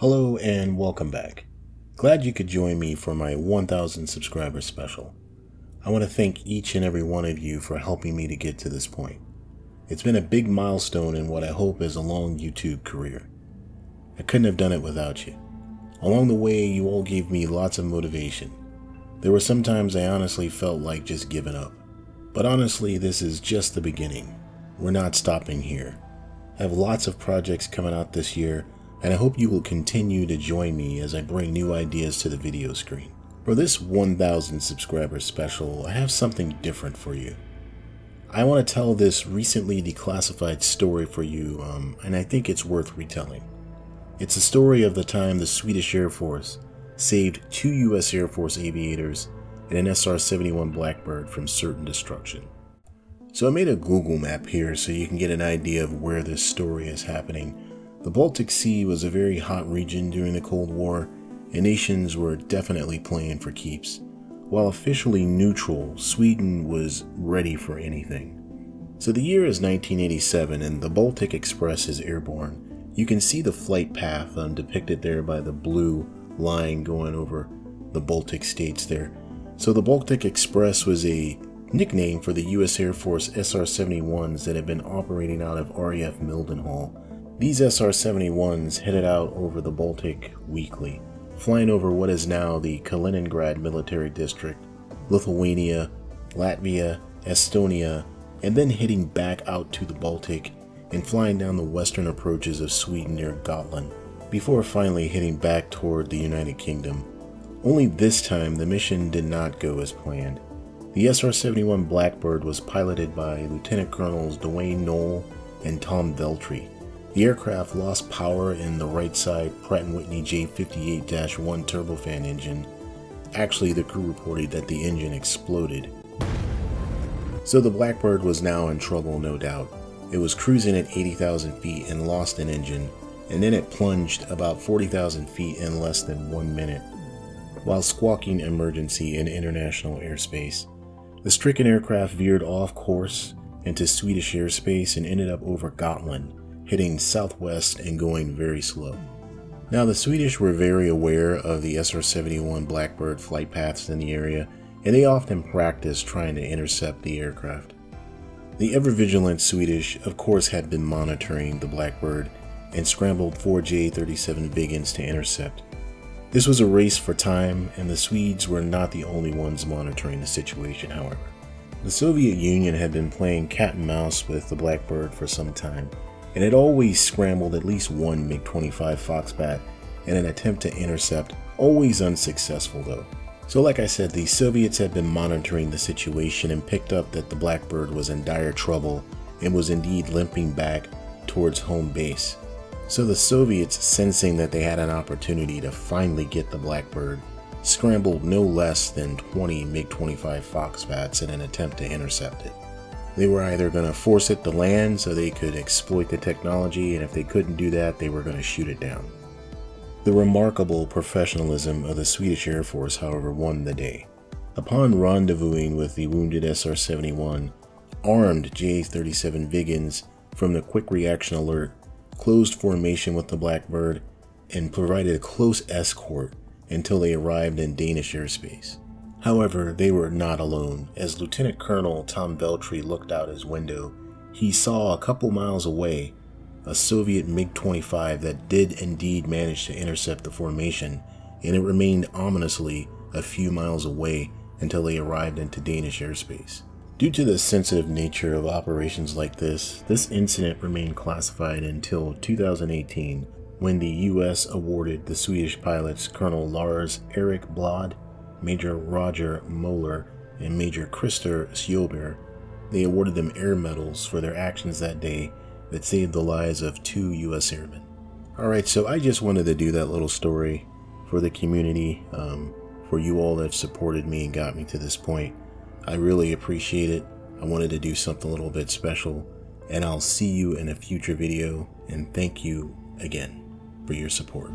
Hello and welcome back. Glad you could join me for my 1000 subscriber special. I want to thank each and every one of you for helping me to get to this point. It's been a big milestone in what I hope is a long YouTube career. I couldn't have done it without you. Along the way, you all gave me lots of motivation. There were some times I honestly felt like just giving up. But honestly, this is just the beginning. We're not stopping here. I have lots of projects coming out this year, and I hope you will continue to join me as I bring new ideas to the video screen. For this 1000 subscriber special, I have something different for you. I want to tell this recently declassified story for you, and I think it's worth retelling. It's a story of the time the Swedish Air Force saved 2 U.S. Air Force aviators and an SR-71 Blackbird from certain destruction. So I made a Google map here so you can get an idea of where this story is happening. The Baltic Sea was a very hot region during the Cold War, and nations were definitely playing for keeps. While officially neutral, Sweden was ready for anything. So the year is 1987 and the Baltic Express is airborne. You can see the flight path depicted there by the blue line going over the Baltic states there. So the Baltic Express was a nickname for the U.S. Air Force SR-71s that had been operating out of RAF Mildenhall. These SR-71s headed out over the Baltic weekly, flying over what is now the Kaliningrad Military District, Lithuania, Latvia, Estonia, and then heading back out to the Baltic and flying down the western approaches of Sweden near Gotland, before finally heading back toward the United Kingdom. Only this time the mission did not go as planned. The SR-71 Blackbird was piloted by Lieutenant Colonels Dwayne Knoll and Tom Veltri. The aircraft lost power in the right side Pratt & Whitney J58-1 turbofan engine. Actually, the crew reported that the engine exploded. So the Blackbird was now in trouble, no doubt. It was cruising at 80,000 feet and lost an engine, and then it plunged about 40,000 feet in less than 1 minute, while squawking emergency in international airspace. The stricken aircraft veered off course into Swedish airspace and ended up over Gotland, heading southwest and going very slow. Now the Swedish were very aware of the SR-71 Blackbird flight paths in the area, and they often practiced trying to intercept the aircraft. The ever-vigilant Swedish, of course, had been monitoring the Blackbird and scrambled 4 J-37 Viggens to intercept. This was a race for time, and the Swedes were not the only ones monitoring the situation, however. The Soviet Union had been playing cat and mouse with the Blackbird for some time, and had always scrambled at least one MiG-25 Foxbat in an attempt to intercept, always unsuccessful though. So like I said, the Soviets had been monitoring the situation and picked up that the Blackbird was in dire trouble and was indeed limping back towards home base. So the Soviets, sensing that they had an opportunity to finally get the Blackbird, scrambled no less than 20 MiG-25 Foxbats in an attempt to intercept it. They were either going to force it to land so they could exploit the technology, and if they couldn't do that, they were going to shoot it down. The remarkable professionalism of the Swedish Air Force, however, won the day. Upon rendezvousing with the wounded SR-71, armed J-37 Viggens from the Quick Reaction Alert closed formation with the Blackbird and provided a close escort until they arrived in Danish airspace. However, they were not alone. As Lieutenant Colonel Tom Veltri looked out his window, he saw a couple miles away a Soviet MiG-25 that did indeed manage to intercept the formation, and it remained ominously a few miles away until they arrived into Danish airspace. Due to the sensitive nature of operations like this incident remained classified until 2018, when the U.S. awarded the Swedish pilots Colonel Lars Erik Blad, Major Roger Moeller, and Major Christer Sjöberg. They awarded them air medals for their actions that day that saved the lives of 2 U.S. airmen. Alright, so I just wanted to do that little story for the community, for you all that have supported me and got me to this point. I really appreciate it. I wanted to do something a little bit special, and I'll see you in a future video, and thank you again for your support.